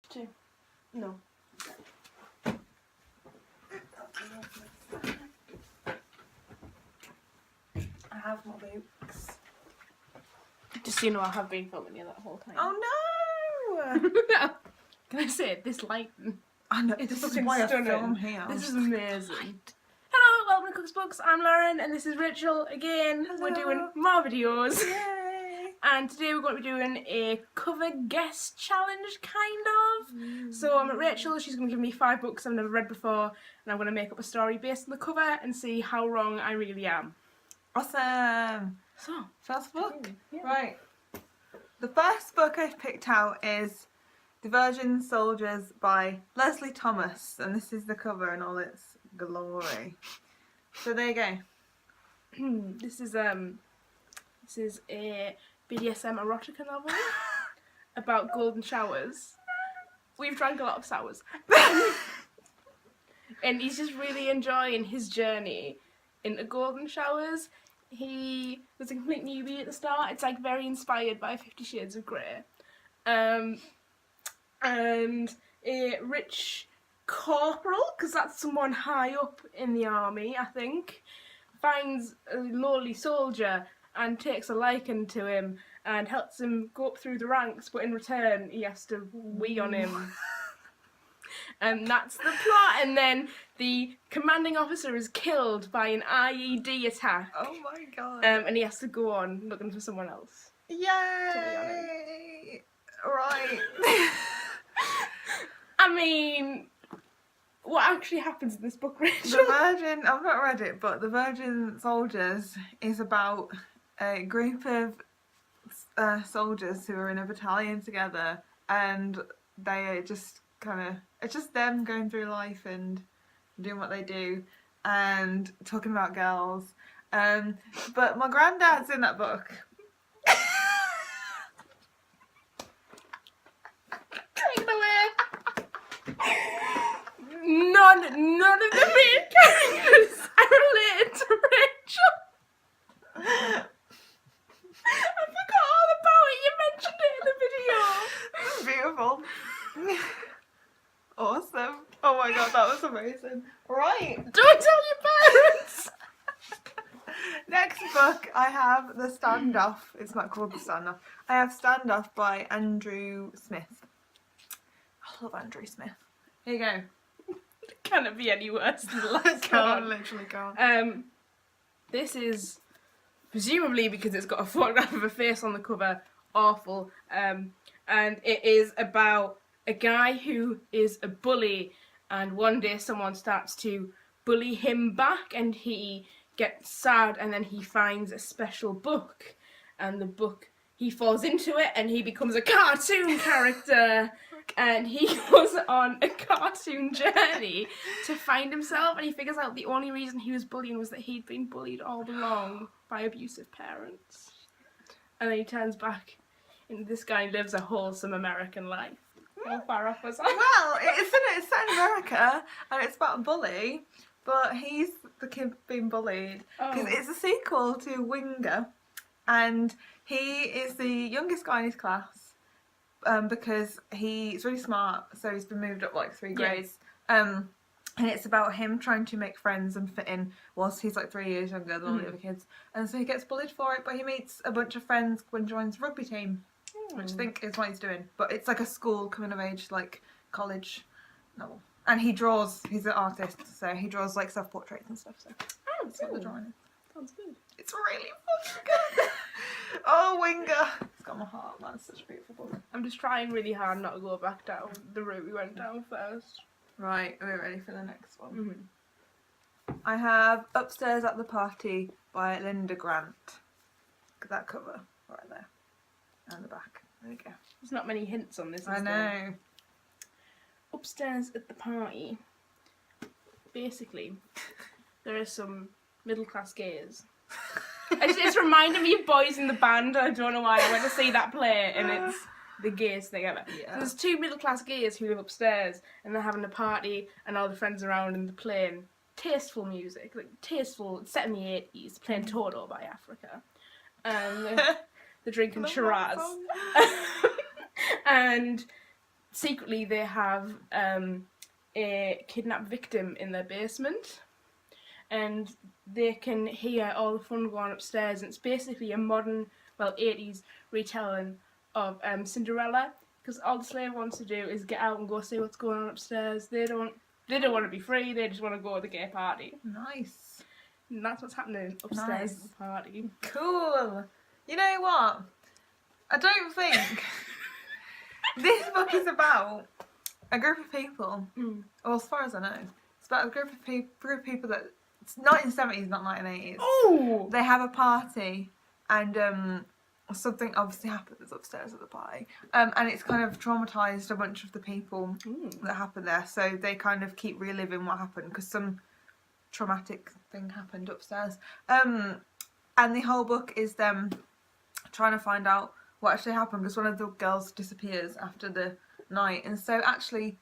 2. No. I have my books. Just so you know, I have been filming you that whole time. Oh no! Can I say it? This lighting. I know, It's this is fucking why I stunning. film here. This is amazing. Hello, welcome to Cooks Books. I'm Lauren and this is Rachel again. Hello. We're doing more videos. Yay! And today we're going to be doing a cover guess challenge, kind of. So I'm at Rachel, she's going to give me 5 books I've never read before, and I'm going to make up a story based on the cover and see how wrong I really am. Awesome! So, First book? yeah. Right. The first book I've picked out is Divergent Soldiers by Leslie Thomas, and this is the cover in all its glory. So there you go. This is a BDSM erotica novel about golden showers. We've drank a lot of sours. And he's just really enjoying his journey into golden showers. He was a complete newbie at the start. It's like very inspired by 50 Shades of Grey. And a rich corporal, because that's someone high up in the army, I think, finds a lowly soldier and takes a liking to him and helps him go up through the ranks, but in return he has to wee on him. And that's the plot, and then the commanding officer is killed by an IED attack. Oh my god. And he has to go on looking for someone else. Yay! Right. I mean, what actually happens in this book, Rachel? The Virgin, I've not read it, but The Virgin Soldiers is about a group of soldiers who are in a battalion together, and they are just it's just them going through life and doing what they do and talking about girls. But my granddad's in that book. Take it away. None of the main characters are related to Rachel. I forgot all about it. You mentioned it in the video. Beautiful. Awesome. Oh my god, that was amazing. Right. Don't tell your parents. Next book, I have The Standoff. It's not called The Standoff. I have Standoff by Andrew Smith. I love Andrew Smith. Here you go. Can it be any worse than the last I one? literally can't. This is presumably because it's got a photograph of a face on the cover. Awful. And it is about a guy who is a bully, and one day someone starts to bully him back, and he gets sad, and then he finds a special book, and the book, he falls into it, and he becomes a cartoon character, and he goes on a cartoon journey to find himself, and he figures out the only reason he was bullying was that he'd been bullied all along by abusive parents. And then he turns back into this guy and lives a wholesome American life. How far off was I? Well, it's set in America, and it's about a bully, but he's the kid being bullied. Because it's a sequel to Winger, and he is the youngest guy in his class, because he's really smart, so he's been moved up like 3 grades. And it's about him trying to make friends and fit in whilst he's like 3 years younger than all the other kids. And so he gets bullied for it, but he meets a bunch of friends when he joins the rugby team. Which I think is what he's doing, but it's like a school coming of age, like college novel. And he draws. He's an artist, so he draws like self-portraits and stuff. So that's what the drawing is. Sounds good. It's really fucking good. Oh, Winger! It's got my heart, man. It's such a beautiful book. I'm just trying really hard not to go back down the route we went down first. Right, are we ready for the next one? Mm-hmm. I have Upstairs at the Party by Linda Grant. Look at that cover right there. And the back. There we go. There's not many hints on this, is I know. there? Upstairs at the party. Basically, there are some middle-class gays. It's reminding me of Boys in the Band. I don't know why. I went to see that play, and it's the gayest thing ever. Yeah. So there's 2 middle-class gays who live upstairs, and they're having a party, and all the friends around, and they're playing tasteful music. Like, tasteful, it's set in the 80s, playing Toto by Africa. And they're drinking Shiraz. And secretly they have a kidnapped victim in their basement, and they can hear all the fun going upstairs. And it's basically a modern, well, 80s retelling of Cinderella, because all the slave wants to do is get out and go see what's going on upstairs. They don't want to be free. They just want to go to the gay party. Nice. And that's what's happening upstairs at the party. Cool. You know what? I don't think this book is about a group of people. Well, as far as I know, it's about a group of people that it's 1970s, not 1980s. Oh! They have a party, and something obviously happens upstairs at the party, and it's kind of traumatized a bunch of the people that happened there. So they kind of keep reliving what happened because some traumatic thing happened upstairs. And the whole book is them trying to find out what actually happened, because one of the girls disappears after the night, and so actually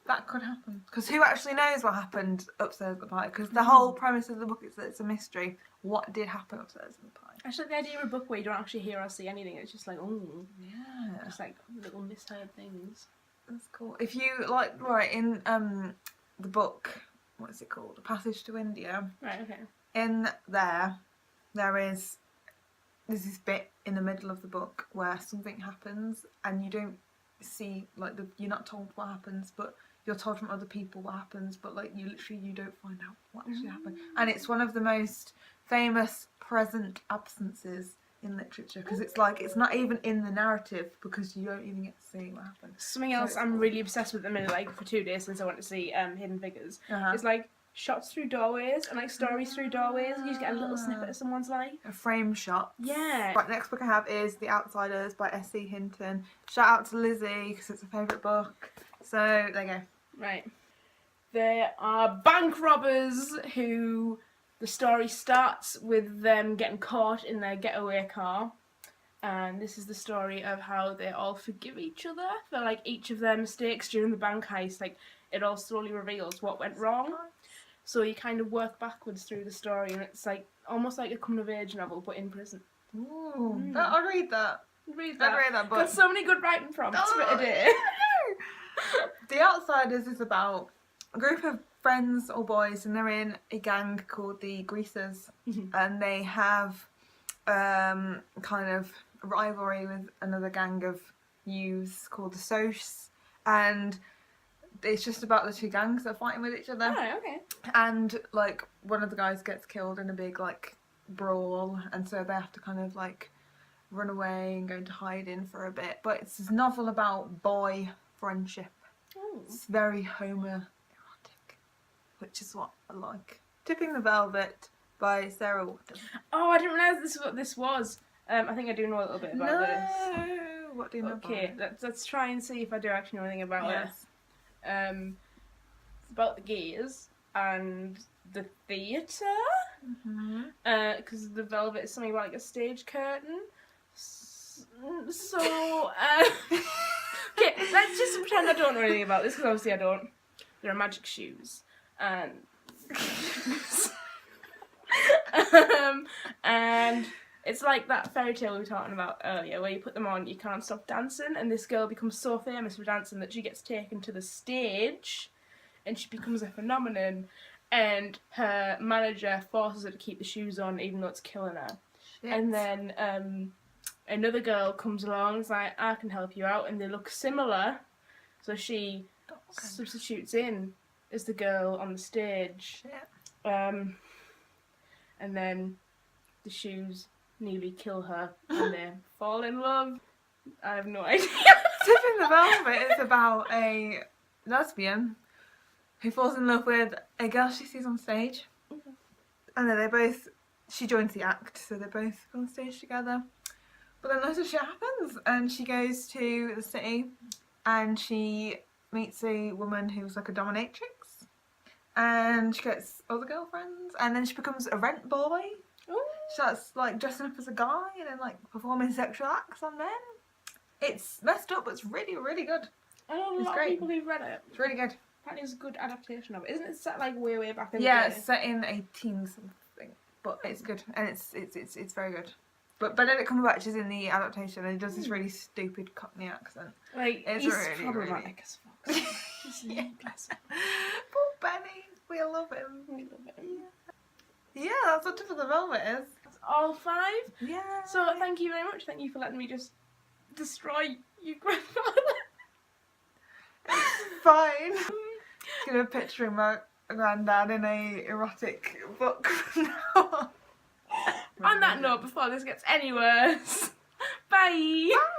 that could happen, because who actually knows what happened upstairs at the party? Because the whole premise of the book is that it's a mystery. What did happen upstairs in the party? Actually, the idea of a book where you don't actually hear or see anything, it's just like, oh, Yeah, just like little misheard things. that's cool. If you like, right, in the book, what is it called? A Passage to India. Right, okay. In there is there's this bit in the middle of the book where something happens and you don't see, like, you're not told what happens, but you're told from other people what happens, but like you don't find out what actually happened. And it's one of the most famous present absences in literature, because it's like it's not even in the narrative, because you don't even get to see what happened. Something else I'm really obsessed with at the minute, like for 2 days since I went to see Hidden Figures, is like shots through doorways and like stories through doorways. You just get a little snippet of someone's life. A frame shot. Yeah. Right, the next book I have is The Outsiders by S.C. Hinton. Shout out to Lizzie, because it's her favourite book. So there you go. Right. There are bank robbers who the story starts with them getting caught in their getaway car. And this is the story of how they all forgive each other for like each of their mistakes during the bank heist. Like, it all slowly reveals what went wrong. So you kind of work backwards through the story, and it's like almost like a coming-of-age novel, but in prison. Ooh, I'll read that. Read that. I'd read that book. Got so many good writing prompts for today. The Outsiders is about a group of friends or boys, and they're in a gang called the Greasers, and they have kind of a rivalry with another gang of youths called the Socs, and it's just about the two gangs that are fighting with each other. Oh, okay. And like one of the guys gets killed in a big like brawl, and so they have to kind of like run away and go into hiding for a bit. But it's this novel about boy friendship. Oh. It's very homoerotic, which is what I like. Tipping the Velvet by Sarah Waters. Oh, I didn't realise this is what this was. I think I do know a little bit about this. What do you know Okay, about it? let's try and see if I do actually know anything about Yes. it. It's about the gays and the theatre. Because the Velvet is something about like a stage curtain. So, okay, let's just pretend I don't know anything about this, because obviously I don't. There are magic shoes, and and it's like that fairy tale we were talking about earlier, where you put them on, you can't stop dancing, and this girl becomes so famous for dancing that she gets taken to the stage, and she becomes a phenomenon, and her manager forces her to keep the shoes on, even though it's killing her. Shit. And then another girl comes along and is like, I can help you out, and they look similar, so she substitutes in as the girl on the stage. Shit. And then the shoes nearly kill her, and they fall in love. I have no idea. Tipping the Velvet is about a lesbian who falls in love with a girl she sees on stage. And then she joins the act, so they both go on stage together. But then loads of shit happens, and she goes to the city, and she meets a woman who's like a dominatrix, and she gets other girlfriends, and then she becomes a rent boy. Ooh. She starts like dressing up as a guy and then like performing sexual acts on men. It's messed up, but it's really, really good. I know a lot of people who've read it. It's really good. Apparently it's a good adaptation of it. Isn't it set like way back in the Yeah, day? it's set in 18 something, but it's good, and it's very good. But Benedict Cumberbatch is in the adaptation and he does this really stupid Cockney accent. Like, It's he's really, problematic as fuck. Just bless him. Poor Benny, we love him. We love him. Yeah, that's what Tip of the Velvet is. That's all 5. Yeah. So thank you very much. Thank you for letting me just destroy your grandfather. Fine. Gonna picturing my granddad in a erotic book from now on. On that note, before this gets any worse, bye. Bye.